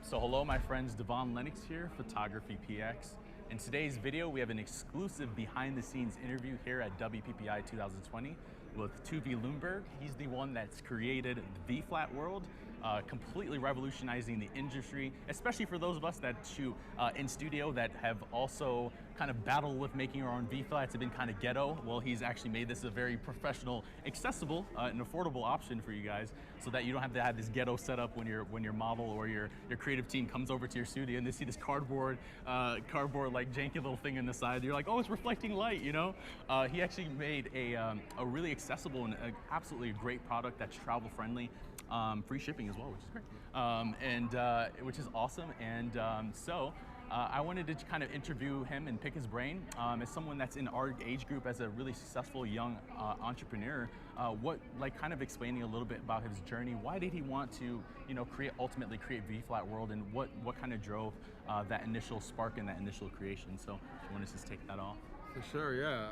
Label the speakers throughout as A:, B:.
A: So hello my friends, Devaun Lennox here, PhotographyPX. In today's video, we have an exclusive behind the scenes interview here at WPPI 2020 with Tuvy Lumberg. He's the one that's created the V-flat world, completely revolutionizing the industry, especially for those of us that shoot in studio that have also kind of battled with making our own V-flats and been kind of ghetto. Well, he's actually made this a very professional, accessible, and affordable option for you guys so that you don't have to have this ghetto setup when your model or your creative team comes over to your studio and they see this cardboard like janky little thing in the side. You're like, oh, it's reflecting light, you know? He actually made a really accessible and absolutely great product that's travel friendly. Free shipping as well, which is great, which is awesome. And so I wanted to kind of interview him and pick his brain as someone that's in our age group, as a really successful young entrepreneur. Kind of explaining a little bit about his journey. Why did he want to, ultimately create V-flat world, and what kind of drove that initial spark and that initial creation? So if you want to just take that off.
B: For sure, yeah.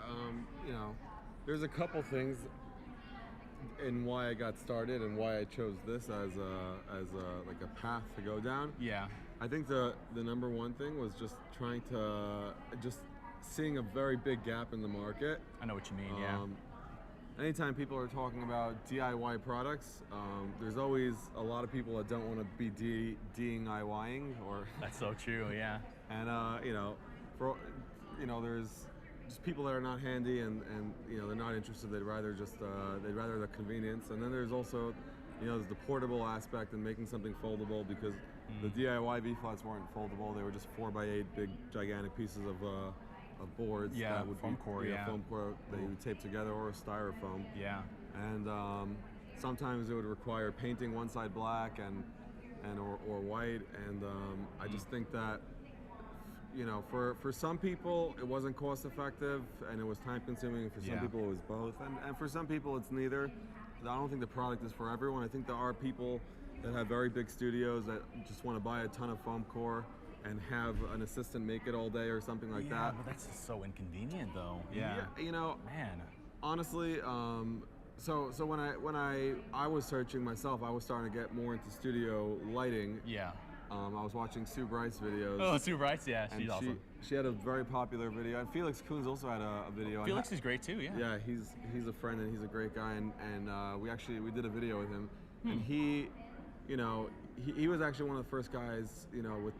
B: There's a couple things in why I got started and why I chose this as a path to go down.
A: Yeah.
B: I think the number one thing was just seeing a very big gap in the market.
A: I know what you mean, yeah.
B: Anytime people are talking about DIY products, there's always a lot of people that don't want to be DIYing or.
A: That's so true, yeah.
B: And there's just people that are not handy and they're not interested. They'd rather the convenience. And then there's also there's the portable aspect and making something foldable, because the DIY V-flats weren't foldable. They were just 4x8 big gigantic pieces of boards.
A: Yeah,
B: that would
A: foam core. Yeah,
B: foam core that you would tape together, or a styrofoam.
A: Yeah.
B: And sometimes it would require painting one side black or white. And I just think that for some people it wasn't cost effective and it was time consuming. For some people it was both, and for some people it's neither. I don't think the product is for everyone. I think there are people that have very big studios that just want to buy a ton of foam core and have an assistant make it all day or something like that.
A: Yeah, but that's just so inconvenient though. Yeah. Man.
B: Honestly, so when I was searching myself, I was starting to get more into studio lighting.
A: Yeah.
B: I was watching Sue Bright's videos.
A: Oh, Sue Bright's, yeah, she's awesome.
B: She had a very popular video, and Felix Kuhn's also had a video.
A: Felix is great too, yeah.
B: Yeah, he's a friend and he's a great guy, and we did a video with him, and he was actually one of the first guys, with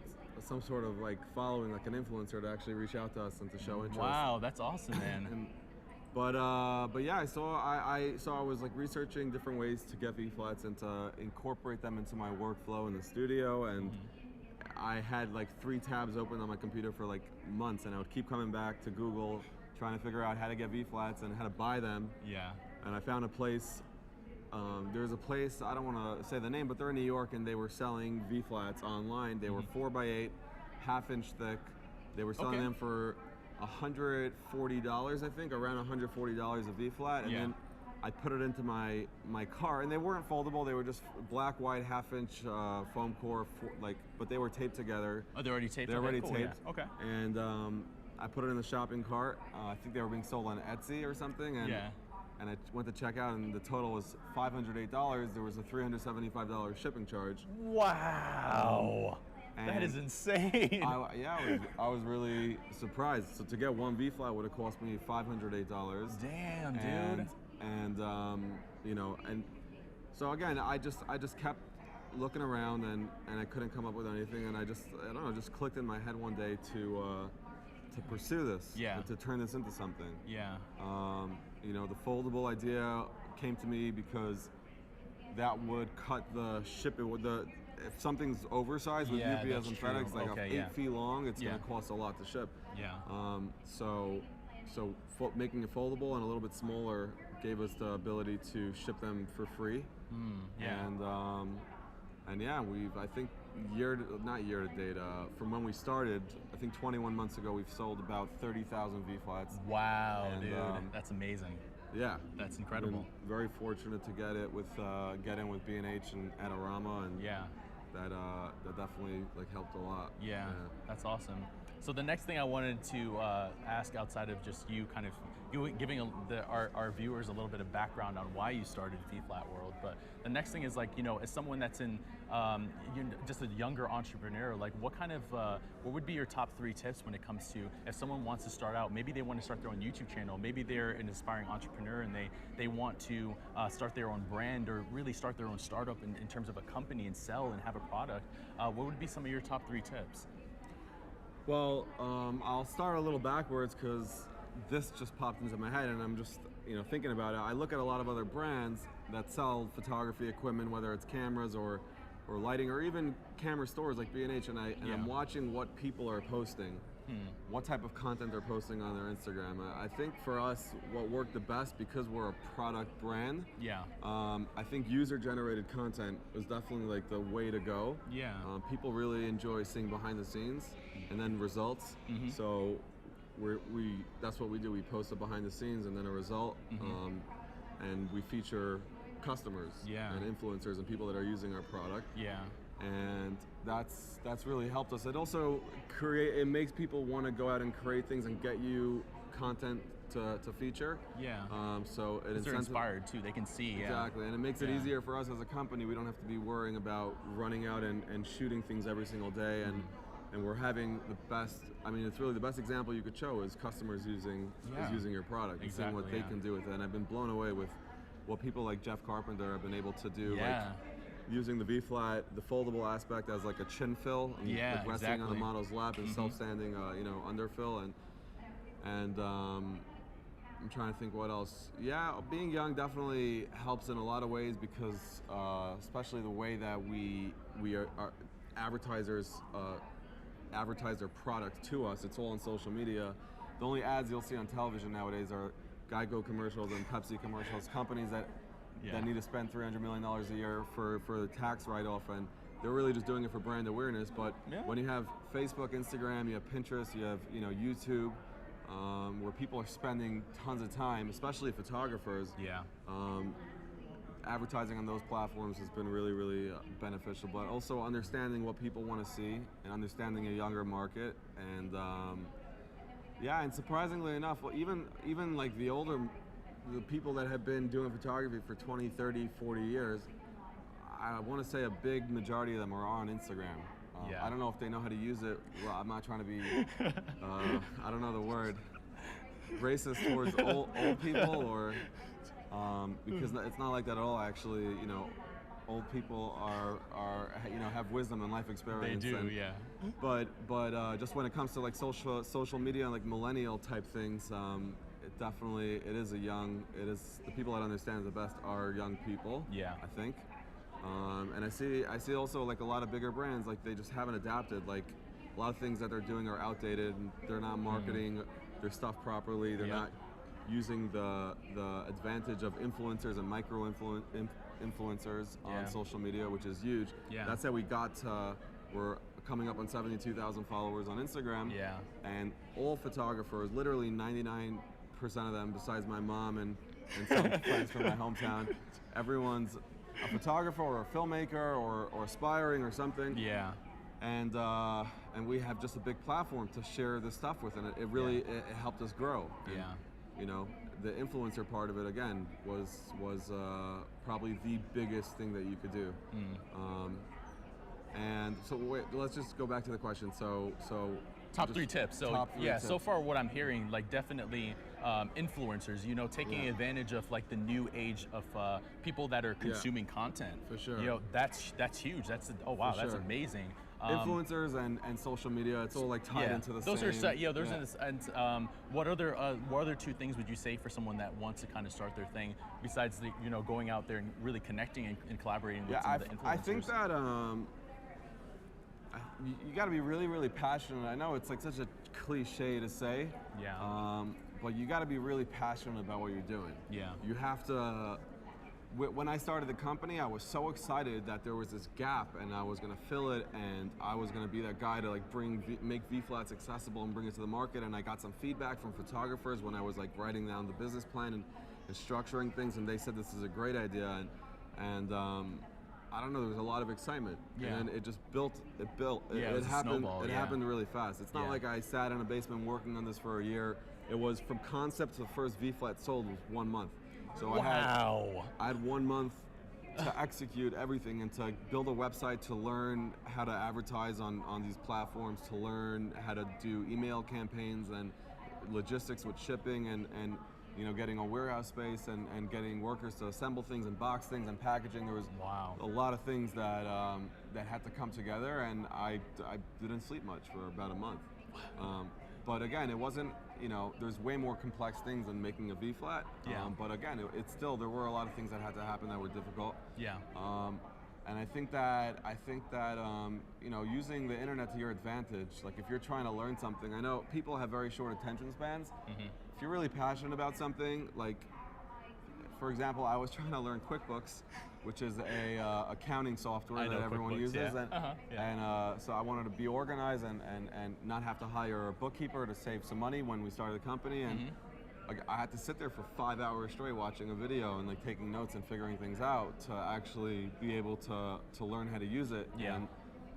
B: some sort of like following, like an influencer, to actually reach out to us and to show interest.
A: Wow, that's awesome, man.
B: But yeah, I was like researching different ways to get V-flats and to incorporate them into my workflow in the studio, and I had like 3 tabs open on my computer for like months, and I would keep coming back to Google trying to figure out how to get V-flats and how to buy them.
A: Yeah.
B: And I found a place. There's a place, I don't want to say the name, but they're in New York, and they were selling V-flats online. They were 4x8, half-inch thick. They were selling them for $140, I think, around $140 a V-flat, and then I put it into my car, and they weren't foldable. They were just black, white, half-inch foam core, but they were taped together.
A: Oh, they're already taped.
B: They're already taped.
A: Yeah. Okay.
B: And I put it in the shopping cart. I think they were being sold on Etsy or something, and I went to check out, and the total was $508. There was a $375 shipping charge.
A: Wow. And that is insane.
B: I was really surprised. So to get one V-flat would have cost me $508.
A: Damn, dude.
B: And so again, I just kept looking around, and I couldn't come up with anything, and I don't know, just clicked in my head one day to pursue this, and to turn this into something.
A: Yeah.
B: The foldable idea came to me because that would cut the ship. If something's oversized with UPS and FedEx, like 8 feet long, it's going to cost a lot to ship.
A: Yeah.
B: So making it foldable and a little bit smaller gave us the ability to ship them for free. And yeah, I think not year to date, from when we started, I think 21 months ago, we've sold about 30,000 V-flats.
A: Wow, dude, that's amazing.
B: Yeah,
A: that's incredible.
B: Been very fortunate to get in with B&H and Adorama, and that definitely like helped a lot.
A: Yeah, that's awesome. So the next thing I wanted to ask, outside of just you kind of giving our viewers a little bit of background on why you started V-Flat World, but the next thing is, like, you know, as someone that's in just a younger entrepreneur, like what would be your top 3 tips when it comes to if someone wants to start out, maybe they want to start their own YouTube channel, maybe they're an aspiring entrepreneur and they want to start their own brand or really start their own startup in terms of a company and sell and have a product, what would be some of your top 3 tips?
B: Well, I'll start a little backwards because this just popped into my head and I'm just, you know, thinking about it. I look at a lot of other brands that sell photography equipment, whether it's cameras or lighting or even camera stores like B&H, and I'm watching what people are posting, what type of content they're posting on their Instagram. I think for us, what worked the best, because we're a product brand, I think user-generated content is definitely like the way to go. People really enjoy seeing behind the scenes and then results. So that's what we do. We post a behind the scenes and then a result, and we feature customers and influencers and people that are using our product. And that's really helped us. It also makes people want to go out and create things and get you content to feature. So
A: they're inspired too. They can see.
B: Exactly, and it makes it easier for us as a company. We don't have to be worrying about running out and shooting things every single day, and we're having the best. I mean, it's really the best example you could show is customers using your product and seeing what they can do with it. And I've been blown away with what people like Jeff Carpenter have been able to do, like using the V-Flat, the foldable aspect as like a chin fill, and like resting on the model's lap and self-standing, you know, underfill, and I'm trying to think what else. Being young definitely helps in a lot of ways because, especially the way that we are advertisers advertise their product to us. It's all on social media. The only ads you'll see on television nowadays are Geico commercials and Pepsi commercials, companies that need to spend $300 million a year for the tax write-off, and they're really just doing it for brand awareness. But when you have Facebook, Instagram, you have Pinterest, you have, you know, YouTube, where people are spending tons of time, especially photographers. Advertising on those platforms has been really, really beneficial, but also understanding what people want to see and understanding a younger market. And and surprisingly enough, well, even like the people that have been doing photography for 20, 30, 40 years, I want to say a big majority of them are on Instagram. I don't know if they know how to use it. Well, I'm not trying to be, I don't know the word, racist towards old people, or because it's not like that at all. Actually, you know, old people are you know, have wisdom and life experience.
A: They do,
B: But just when it comes to like social media and like millennial type things, it is the people that understand it the best are young people. I think. And I see also like a lot of bigger brands, like they just haven't adapted. Like a lot of things that they're doing are outdated, and they're not marketing their stuff properly. They're not using the advantage of influencers and micro influencers on social media, which is huge. That's how we're coming up on 72,000 followers on Instagram. And all photographers, literally 99% of them, besides my mom and some friends from my hometown, everyone's a photographer or a filmmaker or aspiring or something. And we have just a big platform to share this stuff with, and it really it helped us grow. And, you know, the influencer part of it again was probably the biggest thing that you could do. And so let's just go back to the question. So
A: top 3 tips. So
B: top 3 tips.
A: So far what I'm hearing, like definitely influencers, you know, taking advantage of like the new age of people that are consuming content. For sure. You know, that's huge. That's that's amazing.
B: Influencers and social media, it's all like tied into the same.
A: Those are and what other 2 things would you say for someone that wants to kind of start their thing, besides the, you know, going out there and really connecting and collaborating with some of the influencers?
B: I think that you got to be really, really passionate. I know it's like such a cliche to say, but you got to be really passionate about what you're doing. You have to. When I started the company, I was so excited that there was this gap, and I was going to fill it, and I was going to be that guy to like make V-Flats accessible and bring it to the market. And I got some feedback from photographers when I was like writing down the business plan and structuring things, and they said this is a great idea. And I don't know, there was a lot of excitement.
A: Yeah.
B: And then it just built. It
A: was a
B: happened.
A: snowball,
B: It happened really fast. It's not
A: Yeah.
B: like I sat in a basement working on this for a year. It was from concept to the first V-flat sold was 1 month. So
A: Wow.
B: I had 1 month to execute everything and to build a website, to learn how to advertise on these platforms, to learn how to do email campaigns and logistics with shipping and you know, getting a warehouse space and getting workers to assemble things and box things and packaging. There was a lot of things that that had to come together, and I didn't sleep much for about a month. But again, it wasn't, you know, there's way more complex things than making a V-flat.
A: Yeah.
B: But again, it's still, there were a lot of things that had to happen that were difficult.
A: Yeah.
B: And I think that you know, using the internet to your advantage, like if you're trying to learn something, I know people have very short attention spans. If you're really passionate about something, like, for example, I was trying to learn QuickBooks, which is a accounting software that everyone uses, and so I wanted to be organized and not have to hire a bookkeeper to save some money when we started the company, and like, I had to sit there for 5 hours straight watching a video and like taking notes and figuring things out to actually be able to learn how to use it.
A: Yeah.
B: And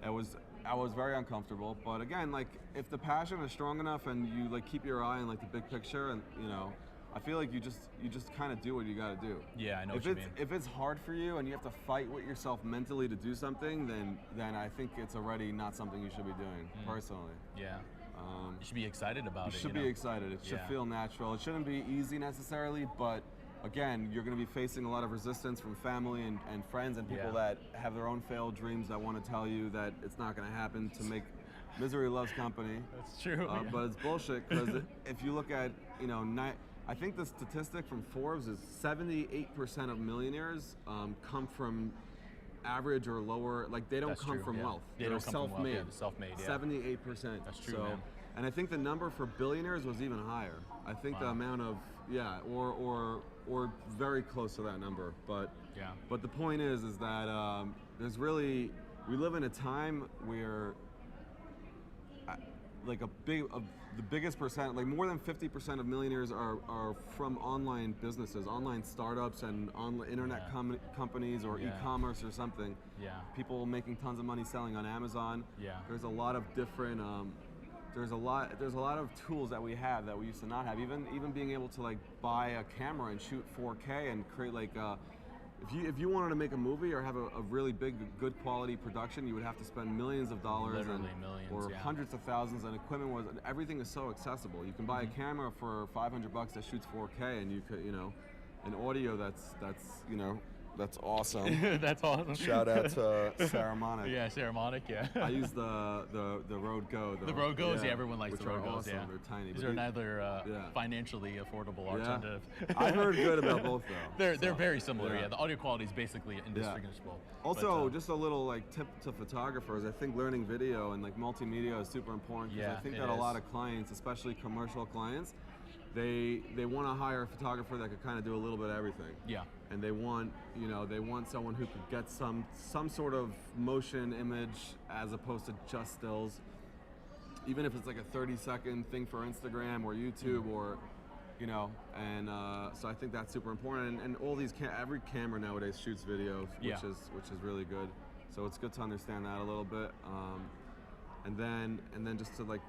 B: I was very uncomfortable, but again, like if the passion is strong enough and you like keep your eye on like the big picture, and you know, I feel like you just kind of do what you got to do.
A: Yeah, I know what you mean.
B: If it's hard for you and you have to fight with yourself mentally to do something, then I think it's already not something you should be doing, personally.
A: Yeah. You should be excited about it.
B: You should be excited. It should feel natural. It shouldn't be easy necessarily, but again, you're going to be facing a lot of resistance from family and friends and people that have their own failed dreams that want to tell you that it's not going to happen, to make misery loves company.
A: That's true.
B: But it's bullshit, because if you look at, you know, I think the statistic from Forbes is 78% of millionaires come from average or lower, like they don't come from wealth. They're self-made.
A: Yeah, self-made, yeah.
B: 78%.
A: That's true, man.
B: And I think the number for billionaires was even higher. I think the amount of, or very close to that number. But but the point is that there's really, we live in a time where like the biggest percent, like more than 50% of millionaires are from online businesses, online startups and internet companies or e-commerce or something.
A: Yeah.
B: People making tons of money selling on Amazon.
A: Yeah.
B: There's a lot of different, there's a lot of tools that we have that we used to not have. Even being able to like buy a camera and shoot 4K and create like, if you wanted to make a movie or have a really big, good quality production, you would have to spend millions of dollars,
A: Literally millions,
B: or hundreds of thousands, and everything is so accessible. You can buy a camera for $500 that shoots 4K, and you could, you know, an audio that's you know, that's awesome.
A: That's awesome.
B: Shout out to Saramonic.
A: Yeah, Saramonic, yeah.
B: I use the Rode Go.
A: The Rode Goes, everyone likes the Rode Goes,
B: awesome. They're tiny.
A: These are neither financially affordable alternative.
B: I heard good about both though.
A: They're very similar, The audio quality is basically indistinguishable.
B: Also, just a little like tip to photographers, I think learning video and like multimedia is super important, because I think that a lot of clients, especially commercial clients, they want to hire a photographer that could kind of do a little bit of everything. Yeah. And they want, you know, someone who could get some sort of motion image as opposed to just stills. Even if it's like a 30-second thing for Instagram or YouTube or, you know, and so I think that's super important. And all these, every camera nowadays shoots video, which is really good. So it's good to understand that a little bit. And then just to like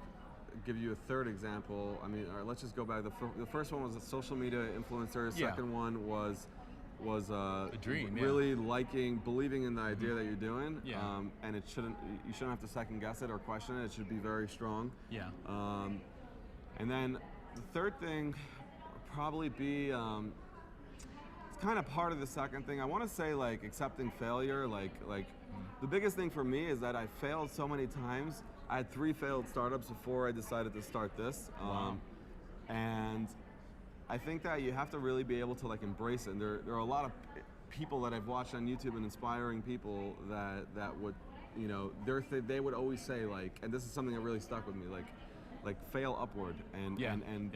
B: give you a third example, I mean, all right, let's just go back. The first one was a social media influencer. Second one was a dream, really believing in the idea that you're doing, and you shouldn't have to second guess it or question it. It should be very strong. And then the third thing would probably be it's kind of part of the second thing. I want to say like accepting failure. Like the biggest thing for me is that I failed so many times. I had 3 failed startups before I decided to start this, and I think that you have to really be able to like embrace it. And there are a lot of people that I've watched on YouTube, and inspiring people that would, you know, they would always say like, and this is something that really stuck with me, like fail upward, and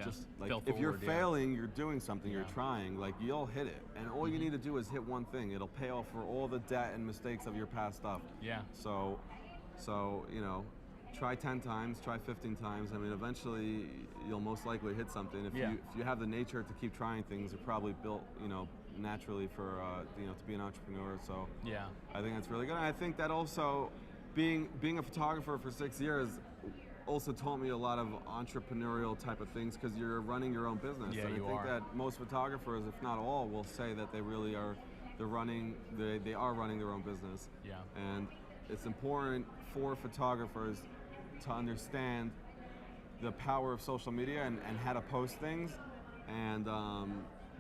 B: just like if you're failing, you're doing something, you're trying, like you'll hit it, and all you need to do is hit one thing. It'll pay off for all the debt and mistakes of your past stuff. So you know, try 10 times, try 15 times. I mean, eventually you'll most likely hit something. If you have the nature to keep trying things, you're probably built, you know, naturally for you know, to be an entrepreneur. So
A: Yeah.
B: I think that's really good. And I think that also being a photographer for 6 years also taught me a lot of entrepreneurial type of things, because you're running your own business.
A: Yeah,
B: and
A: you
B: I think
A: are.
B: that most photographers, if not all, will say that they really are. They are running their own business.
A: Yeah.
B: And it's important for photographers to understand the power of social media and how to post things, and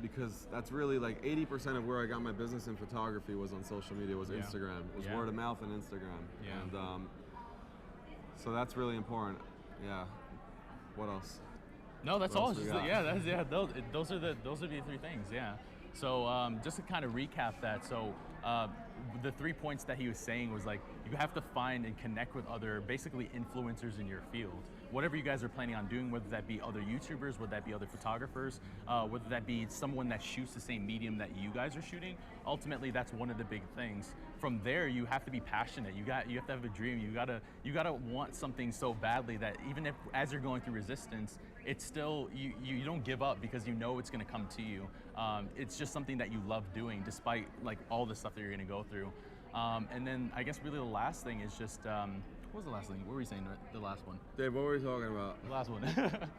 B: because that's really like 80% of where I got my business in photography was on social media, was
A: Yeah.
B: Instagram. It was
A: Yeah.
B: word of mouth and Instagram.
A: Yeah.
B: And so that's really important. Yeah. What else?
A: No, that's
B: What
A: all.
B: else we
A: Just
B: got?
A: yeah, those are the three things. Yeah. So just to kind of recap that, so the 3 points that he was saying was like, you have to find and connect with other basically influencers in your field. Whatever you guys are planning on doing, whether that be other YouTubers, whether that be other photographers, whether that be someone that shoots the same medium that you guys are shooting, ultimately that's one of the big things. From there, you have to be passionate. You have to have a dream. You gotta want something so badly that even if as you're going through resistance, it's still, you don't give up, because you know it's gonna come to you. It's just something that you love doing despite like all the stuff that you're gonna go through. And then I guess really the last thing is just, what was the last thing? What were we saying, the last one?
B: Dave, what were we talking about?
A: The last one.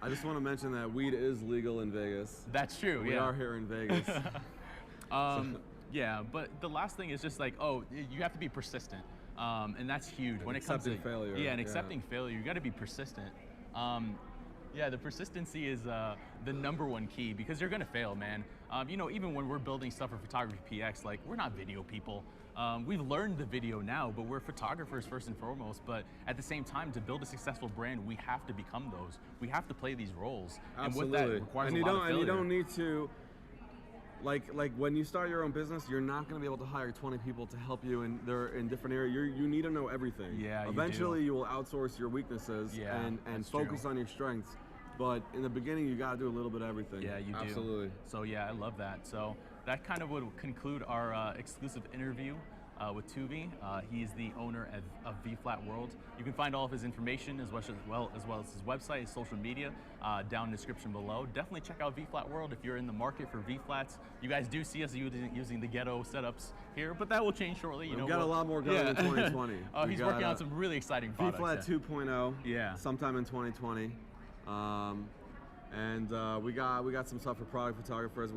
B: I just want to mention that weed is legal in Vegas.
A: That's true,
B: We
A: yeah.
B: are here in Vegas.
A: Yeah, but the last thing is just like, oh, you have to be persistent. And that's huge.
B: And
A: when it comes to
B: failure.
A: Yeah, and accepting failure, you got to be persistent. Yeah, the persistency is the #1 key, because you're gonna fail, man. You know, even when we're building stuff for PhotographyPX, like, we're not video people. We've learned the video now, but we're photographers first and foremost. But at the same time, to build a successful brand, we have to become those. We have to play these roles.
B: Absolutely.
A: And with that, it requires a lot of failure.
B: And you don't need to, like when you start your own business, you're not going to be able to hire 20 people to help you in different areas. You need to know everything.
A: Yeah,
B: Eventually,
A: you do.
B: you will outsource your weaknesses and
A: that's
B: focus
A: true.
B: on your strengths. But in the beginning, you got to do a little bit of everything.
A: Yeah, you do.
B: Absolutely.
A: So yeah, I love that. So that kind of would conclude our exclusive interview with Tuvy. He is the owner of V-Flat World. You can find all of his information as well as his website, his social media, down in the description below. Definitely check out V-Flat World if you're in the market for V-Flats. You guys do see us using the ghetto setups here, but that will change shortly.
B: We've got a lot more going in 2020.
A: He's working on some really exciting products.
B: V-Flat 2.0.
A: Yeah.
B: Sometime in 2020. And we got some stuff for product photographers.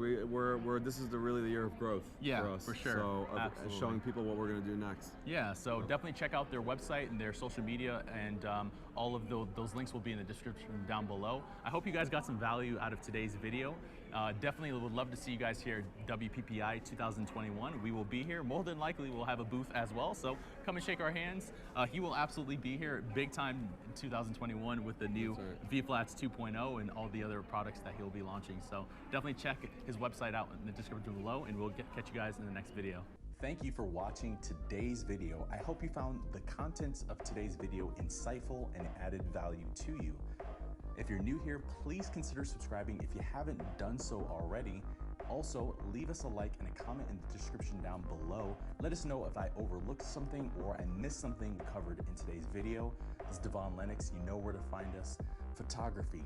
B: This is really the year of growth for us.
A: For sure.
B: So
A: Absolutely.
B: showing people what we're going to do next.
A: Yeah, so definitely check out their website and their social media, and all of those links will be in the description down below. I hope you guys got some value out of today's video. Definitely would love to see you guys here at WPPI 2021. We will be here. More than likely, we'll have a booth as well, so come and shake our hands. He will absolutely be here big time in 2021 with the new V-Flats 2.0 and all the other products that he'll be launching. So definitely check his website out in the description below, and we'll catch you guys in the next video. Thank you for watching today's video. I hope you found the contents of today's video insightful and added value to you. If you're new here, please consider subscribing if you haven't done so already. Also, leave us a like and a comment in the description down below. Let us know if I overlooked something or I missed something covered in today's video. This is Devaun Lennox. You know where to find us. Photography.